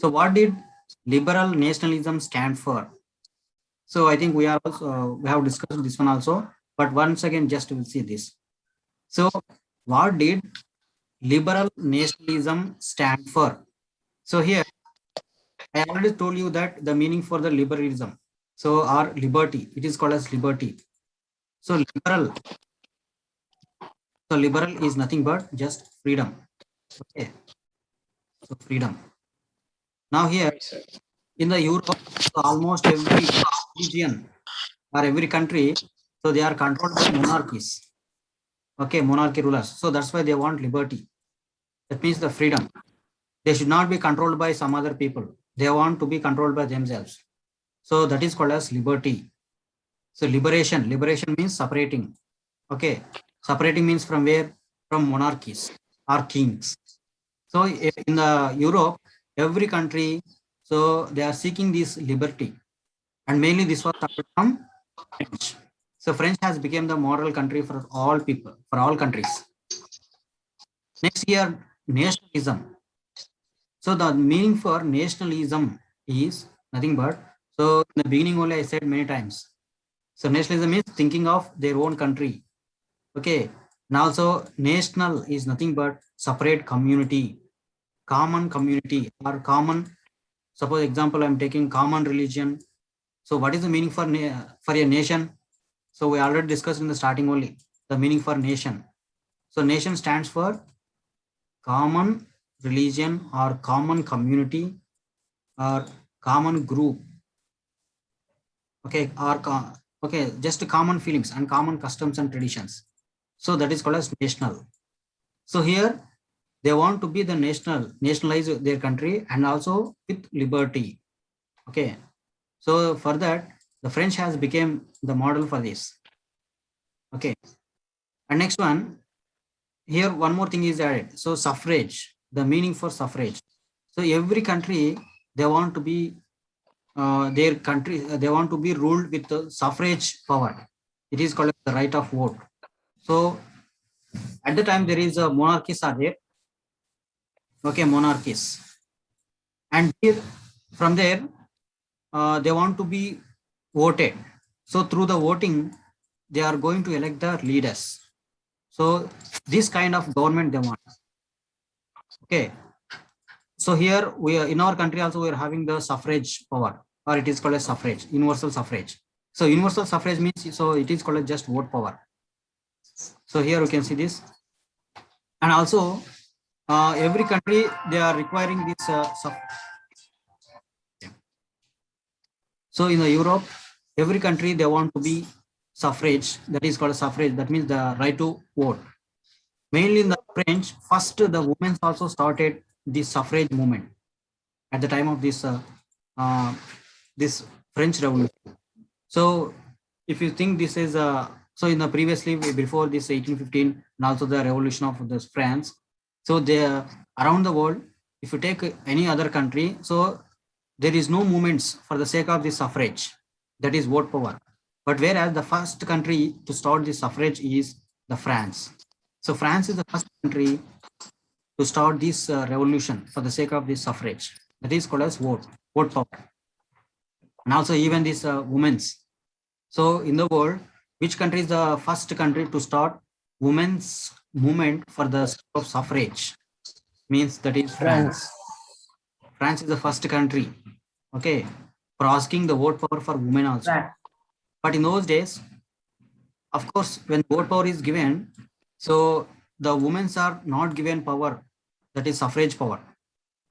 So what did liberal nationalism stand for? So I think we are also, we have discussed this one also, but once again, just we'll see this. So what did liberal nationalism stand for? So here, I already told you that the meaning for the liberalism. So our liberty, it is called as liberty. So liberal is nothing but just freedom. Okay, so freedom. Now here Right, sir. in the Europe, so almost every region or every country, so they are controlled by monarchies. Okay, monarchy rulers. So that's why they want liberty. That means the freedom. They should not be controlled by some other people. They want to be controlled by themselves. So that is called as liberty. So liberation. Liberation means separating. Okay. Separating means from where? From monarchies or kings. So in the Europe, every country, so they are seeking this liberty. And mainly this was started from French. So French has become the model country for all people, for all countries. Next year, nationalism. So the meaning for nationalism is nothing but, so in the beginning only I said many times. So nationalism is thinking of their own country. Okay. And also national is nothing but separate community, common community or common, suppose example I'm taking common religion. So what is the meaning for a nation? So we already discussed in the starting only the meaning for nation. So nation stands for common religion or common community or common group. Okay, or okay, just common feelings and common customs and traditions. So that is called as national. So here they want to be the nationalize their country and also with liberty. Okay, so for that the French has become the model for this. Okay, and next one, here one more thing is added. So suffrage, the meaning for suffrage. So every country they want to be their country, they want to be ruled with the suffrage power. It is called the right of vote. So at the time there is a monarchies are there. Okay, monarchies, and here, from there they want to be voted. So through the voting, they are going to elect the leaders. So this kind of government they want. Okay. So here we are in our country also we are having the suffrage power, or it is called as suffrage, universal suffrage. So universal suffrage means, so it is called as just vote power. So here you can see this, and also every country they are requiring this. So in the Europe, every country they want to be suffrage. That is called suffrage. That means the right to vote. Mainly in the French, first the women also started the suffrage movement at the time of uh, this French Revolution. So if you think this is so in the previously before this 1815 and also the revolution of this France, so they around the world, if you take any other country, so there is no movements for the sake of the suffrage, that is vote power. But whereas the first country to start the suffrage is the France. So France is the first country to start this revolution for the sake of this suffrage. That is called as vote power. And also even this women's. So in the world, which country is the first country to start women's movement for the sake of suffrage? Means that is France. France. France is the first country, okay, for asking the vote power for women also. But in those days, of course, when vote power is given, so the women are not given power, that is suffrage power.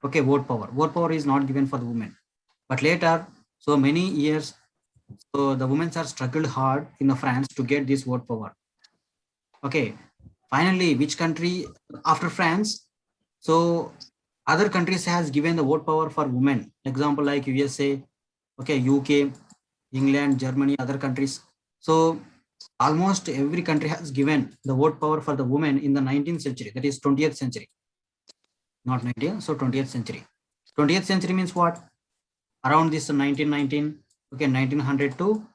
Okay, vote power. Vote power is not given for the women. But later, so many years, so the women are struggled hard in the France to get this vote power. Okay, finally, which country after France? So other countries has given the vote power for women. Example like USA, okay, UK, England, Germany, other countries. So almost every country has given the vote power for the women in the 19th century, that is 20th century, not 19th, so 20th century. 20th century means what? Around this 1919, okay, 1900 to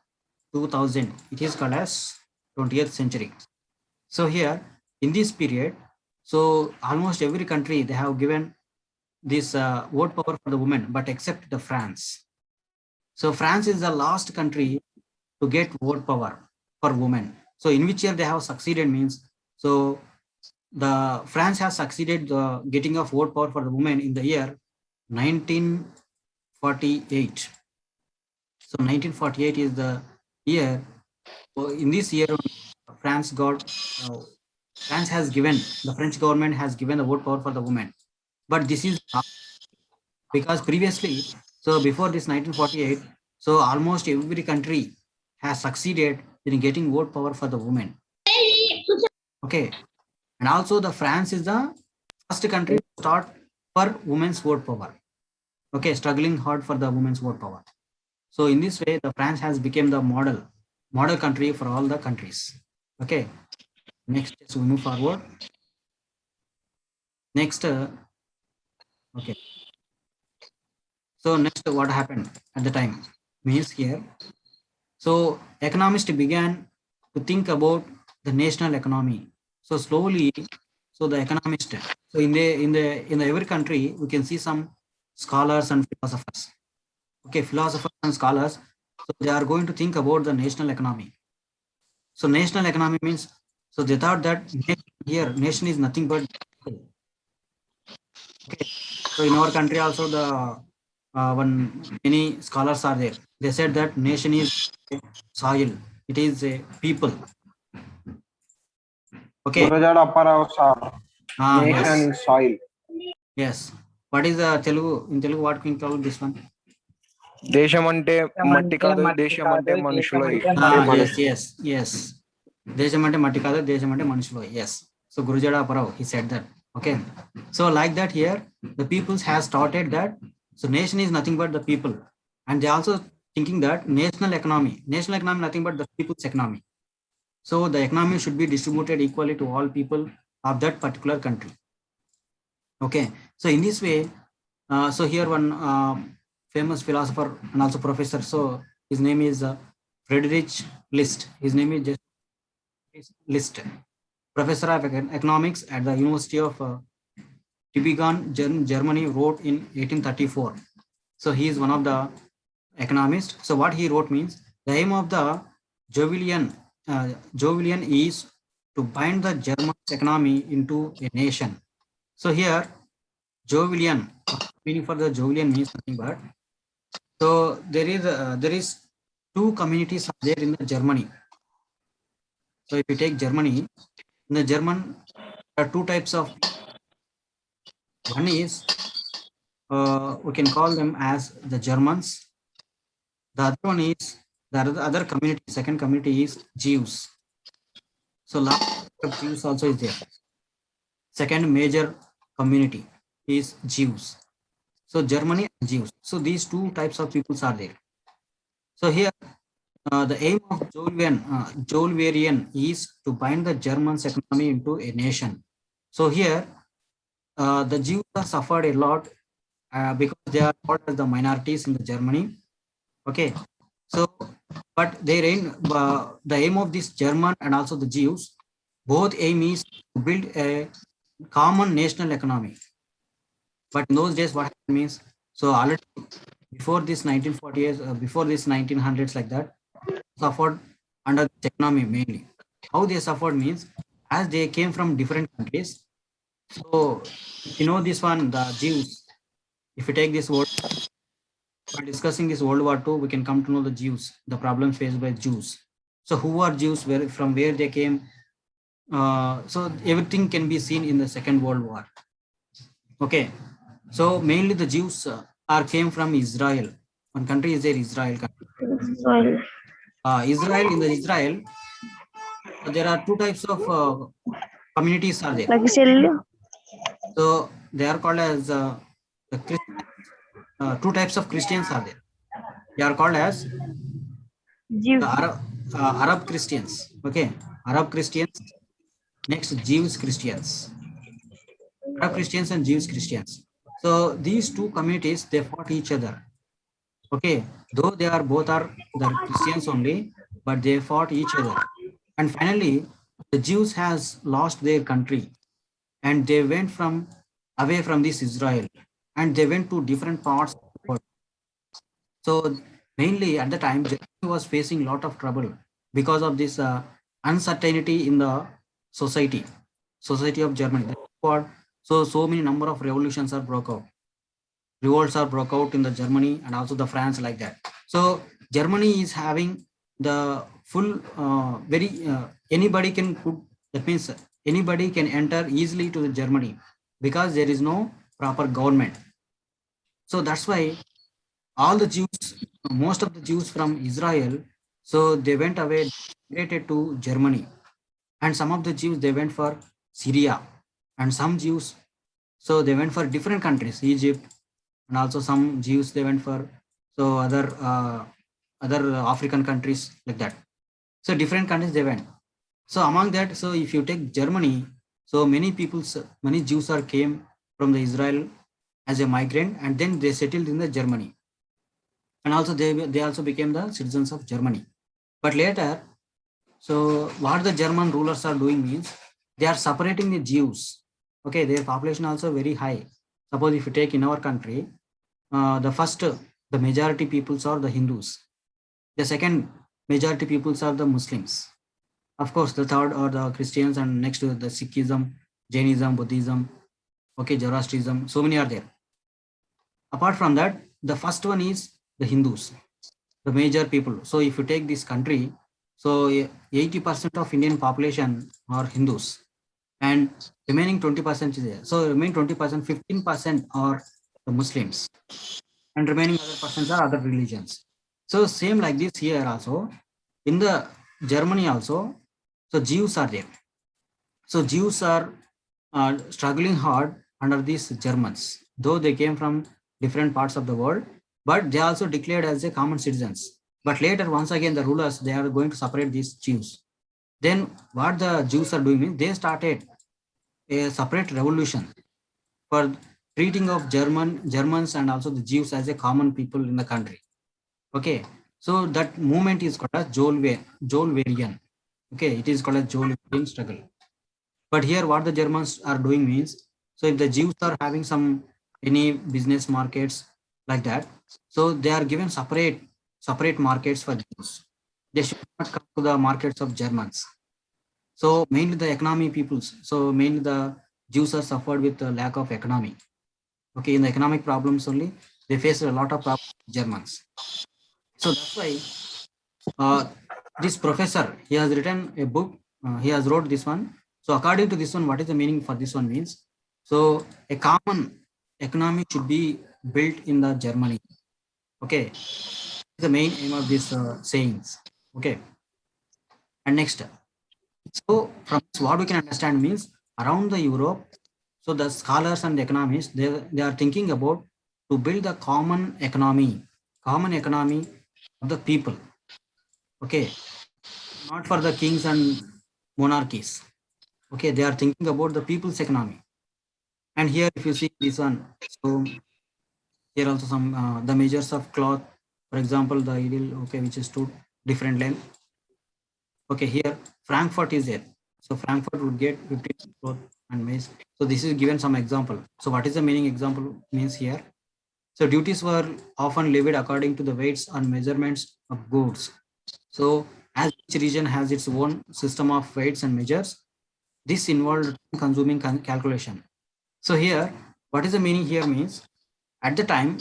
2000, it is called as 20th century. So here in this period, so almost every country they have given this vote power for the women, but except the France. So France is the last country to get vote power for women. So in which year they have succeeded means, so the France has succeeded the getting of vote power for the women in the year 1948. So 1948 is the year. So in this year, France has given, the French government has given the vote power for the women. But this is because previously, so before this 1948, so almost every country has succeeded in getting vote power for the women. Okay. And also the France is the first country to start for women's vote power. Okay, struggling hard for the women's vote power. So in this way, the France has become the model country for all the countries. Okay. Next, we move forward. Next, okay. So next, what happened at the time means here. So economists began to think about the national economy. So slowly, so the economist. So in every country, we can see some scholars and philosophers. Okay, philosophers and scholars. So they are going to think about the national economy. So national economy means, so they thought that nation is nothing but. Okay. So in our country also the when many scholars are there, they said that nation is soil, it is a people. Okay. Gurujada Apparao sir. Nation Yes. is soil. Yes. What is the Telugu? In Telugu, what can you call this one? దేశం అంటే మట్టి కాదు, దేశం అంటే మనుషులు. Yes. దేశం అంటే మట్టి కాదు, దేశం అంటే మనుషులు. Yes. So Gurujada Apparao, he said that. Okay. So like that here, the peoples has started that. So nation is nothing but the people. And they also thinking that national economy nothing but the people's economy. So the economy should be distributed equally to all people of that particular country. Okay. So in this way, so here one famous philosopher and also professor. So his name is Friedrich List. His name is just List. Professor of economics at the University of Tübingen, Germany, wrote in 1834. So he is one of the economists. So what he wrote means, the aim of the Jovian is to bind the German economy into a nation. So here, Jovian, meaning for the Jovian means nothing but. So there is two communities are there in the Germany. So if you take Germany, in the German, there are two types of. One is we can call them as the Germans. The other one is the other community. Second community is Jews. So large of Jews also is there. Second major community is Jews. So Germany and Jews. So these two types of peoples are there. So here the aim of Jovian is to bind the German's economy into a nation. So here the Jews are suffered a lot because they are called as the minorities in the Germany. Okay. So, but the aim of this German and also the Jews, both aim is to build a common national economy. But in those days, what means, so already before this 1940s, before this 1900s, like that, suffered under this economy mainly. How they suffered means, as they came from different countries. So you know this one, the Jews. If you take this word, by discussing this World War II, we can come to know the Jews, the problems faced by Jews. So who are Jews? From where they came? So everything can be seen in the Second World War. Okay. So mainly the Jews came from Israel. One country is there, Israel country. Israel, in the Israel, there are two types of communities are there. So they are called as the two types of Christians are there. They are called as the Arab Christians. Okay, Arab Christians. Next, Jewish Christians. Arab Christians and Jewish Christians. So these two communities, they fought each other. Okay, though they are both are the Christians only, but they fought each other. And finally, the Jews has lost their country, and they went away from this Israel, and they went to different parts of the world. So mainly at the time, Germany was facing a lot of trouble because of this uncertainty in the society, society of Germany. That's what, so many number of revolutions are broke out, revolts are broke out in the Germany and also the France like that. So Germany is having the full very anybody can put, that means anybody can enter easily to the Germany because there is no proper government. So that's why all the Jews, most of the Jews from Israel, so they went away, migrated to Germany, and some of the Jews they went for Syria, and some Jews so they went for different countries, Egypt, and also some Jews they went for so other African countries like that. So different countries they went. So among that, so if you take Germany, so many people, many Jews are came from the Israel as a migrant, and then they settled in the Germany, and also they also became the citizens of Germany. But later, so what the German rulers are doing means they are separating the Jews. Okay, their population also very high. Suppose if you take in our country, the first the majority peoples are the Hindus. The second majority peoples are the Muslims. Of course, the third are the Christians, and next to the Sikhism, Jainism, Buddhism, okay, Zoroastrianism. So many are there. Apart from that, the first one is the Hindus, the major people. So if you take this country, so 80% of Indian population are Hindus, and remaining 20% is there. So remaining 20%, 15% are the Muslims, and remaining other percents are other religions. So same like this here also in the Germany also. So Jews are there. So Jews are struggling hard under these Germans, though they came from different parts of the world, but they also declared as a common citizens. But later, once again, the rulers they are going to separate these Jews. Then what the Jews are doing is they started a separate revolution for treating of Germans and also the Jews as a common people in the country. Okay, so that movement is called as Joelwerian. Okay, it is called as Joelwerian struggle. But here, what the Germans are doing means, so if the Jews are having some any business markets like that, so they are given separate markets for Jews. They should not come to the markets of Germans. So mainly the economy peoples. So mainly the Jews are suffered with the lack of economy. Okay, in the economic problems only, they face a lot of problems with Germans. So that's why this professor he has written a book. He has wrote this one. So according to this one, what is the meaning for this one means? So a common economy should be built in the Germany. Okay, the main aim of these sayings. Okay, and next, so from this, what we can understand means around the Europe. So the scholars and the economists they are thinking about to build the common economy of the people. Okay, not for the kings and monarchies. Okay, they are thinking about the people's economy. And here, if you see this one, so here also some the measures of cloth, for example, the ideal, okay, which is to different length. Okay, here Frankfurt is there. So Frankfurt would get 15 cloth and maize. So this is given some example. So what is the meaning example means here? So duties were often levied according to the weights and measurements of goods. So as each region has its own system of weights and measures, this involved consuming calculation. So here, what is the meaning here means at the time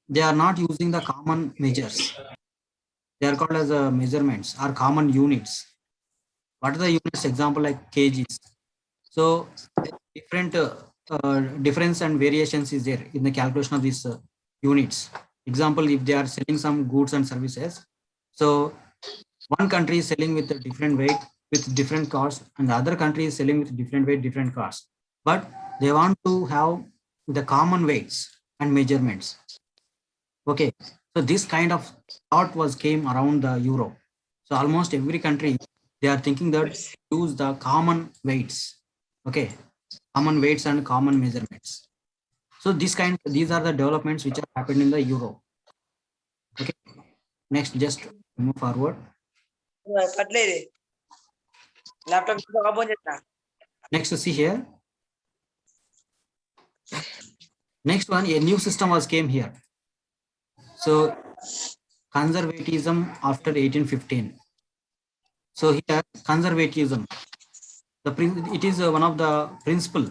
they are not using the common measures. They are called as measurements or common units. What are the units? Example like kgs. So different difference and variations is there in the calculation of these units. Example, if they are selling some goods and services, so one country is selling with a different weight with different cost, and the other country is selling with different weight, different cost. But they want to have the common weights and measurements. Okay, so this kind of thought was came around the Europe. So almost every country they are thinking that use the common weights. Okay, common weights and common measurements. So these are the developments which are happened in the Europe. Okay, next just move forward. పట్లేదు laptop open చేసిన Next, see here. Next one, a new system was came here. So conservatism after 1815. So here conservatism, it is one of the principle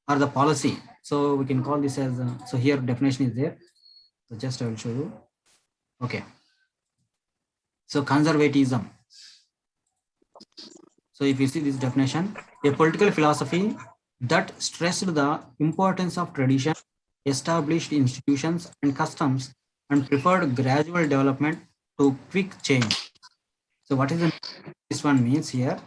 or the policy. So we can call this as so here definition is there. So just I will show you. Okay. So conservatism. So if you see this definition, a political philosophy that stressed the importance of tradition, established institutions and customs, and preferred gradual development to quick change. So what is this one means here?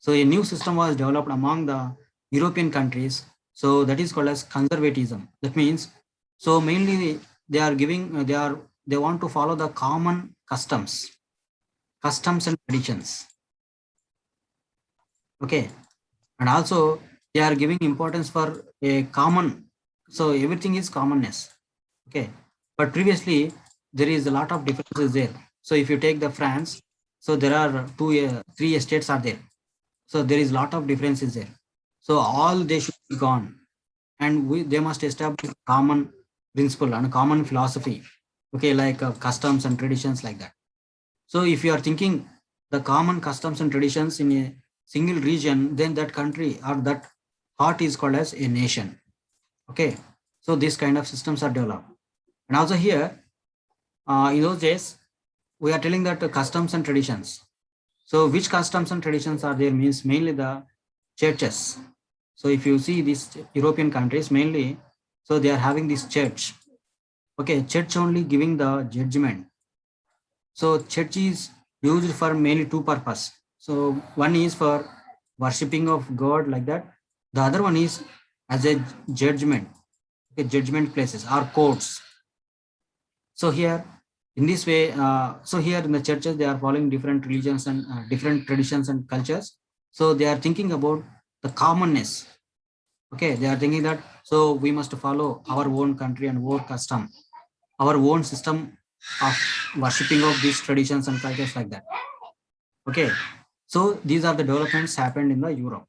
So a new system was developed among the European countries. So that is called as conservatism. That means, so mainly they are giving, they want to follow the common customs and traditions. Okay. And also they are giving importance for a common, so everything is commonness. Okay. But previously there is a lot of differences there. So if you take the France, so there are three states are there. So there is a lot of differences there. So all they should be gone, and they must establish common principle and common philosophy. Okay, like customs and traditions like that. So if you are thinking the common customs and traditions in a single region, then that country or that part is called as a nation. Okay, so this kind of systems are developed. And also here, in those days, we are telling that customs and traditions. So which customs and traditions are there means mainly the churches. So if you see these European countries mainly, so they are having this church. Okay, church only giving the judgment. So church is used for mainly two purpose. So one is for worshipping of God like that. The other one is as a judgment, okay, judgment places or courts. So here in this way, so here in the churches, they are following different religions and different traditions and cultures. So they are thinking about the commonness. Okay, they are thinking that so we must follow our own country and own custom, our own system of worshipping of these traditions and cultures like that. Okay, so these are the developments happened in the Europe.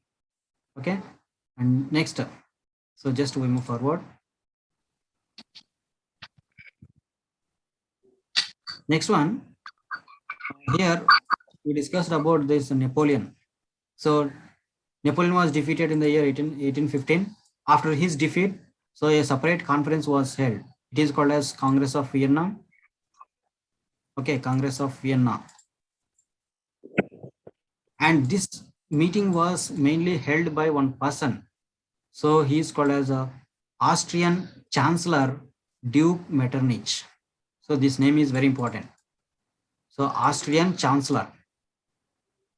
Okay, and next, so just we move forward. Next one, here we discussed about this Napoleon. So Napoleon was defeated in the year 1815. After his defeat, so a separate conference was held. It is called as Congress of Vienna. Okay, Congress of Vienna. And this meeting was mainly held by one person. So he is called as a Austrian Chancellor Duke Metternich. So this name is very important. So Austrian Chancellor.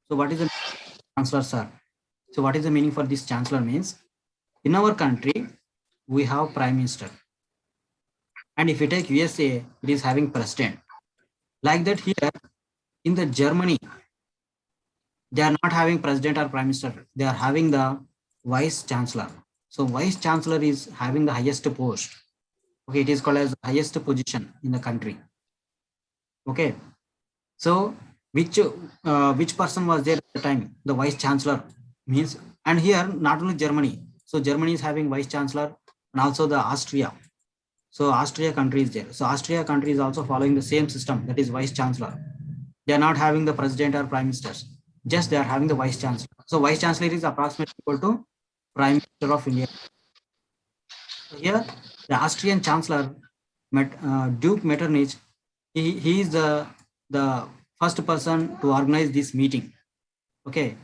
So what is the Chancellor, sir? So what is the meaning for this Chancellor means? In our country, we have Prime Minister. And if you take USA, it is having President. Like that here in the Germany, they are not having President or Prime Minister. They are having the Vice Chancellor. So Vice Chancellor is having the highest post. Okay, it is called as the highest position in the country. Okay, so which person was there at the time? The Vice Chancellor means, and here not only Germany. So Germany is having Vice Chancellor and also the Austria. So Austria country is there. So Austria country is also following the same system, that is Vice Chancellor. They are not having the President or Prime Ministers. Just they are having the Vice Chancellor. So Vice Chancellor is approximately equal to Prime Minister of India. So here, the Austrian Chancellor, Duke Metternich, he is the first person to organize this meeting. Okay,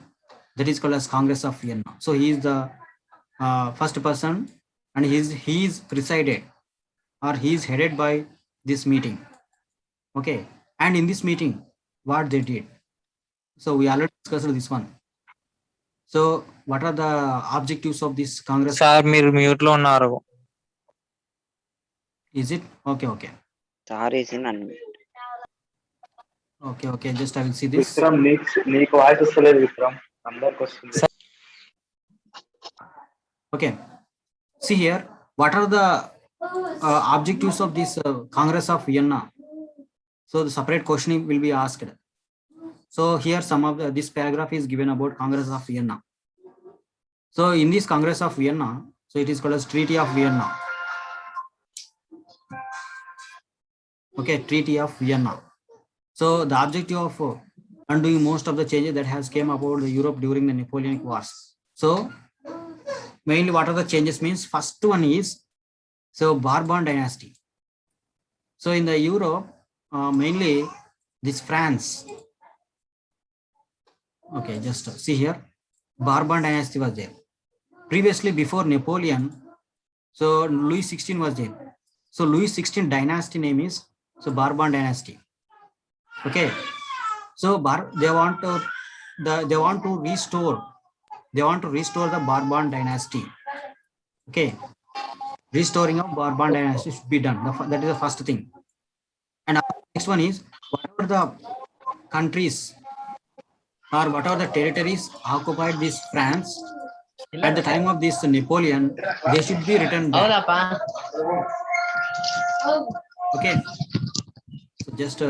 that is called as Congress of Vienna. So he is the first person, and he is presided, or he is headed by this meeting. Okay, and in this meeting, what they did. So we already discussed this one. So what are the objectives of this Congress? Sir మీరు mute లో ఉన్నారు. Is it okay? Okay. Okay. Just I will see this. Vikram నీకు voice వస్తలేదు విక్రమ్, అందరికి వస్తుంది. Okay. See here, what are the objectives of this Congress of Vienna? So the separate question will be asked. So here some of this paragraph is given about Congress of Vienna. So in this Congress of Vienna, so it is called as Treaty of Vienna. Okay, Treaty of Vienna. So the objective of undoing most of the changes that has came about the Europe during the Napoleonic Wars. So mainly what are the changes means? First one is so Bourbon dynasty. So in the Europe, mainly this France. Okay, just see here, Bourbon dynasty was there. Previously, before Napoleon, so Louis 16 was there. So Louis 16 dynasty name is so Bourbon dynasty. Okay, so they want to restore the Bourbon dynasty. Okay, restoring of Bourbon dynasty should be done. That is the first thing. And next one is whatever the countries or whatever the territories occupied this France at the time of this Napoleon, they should be returned back. Okay, so just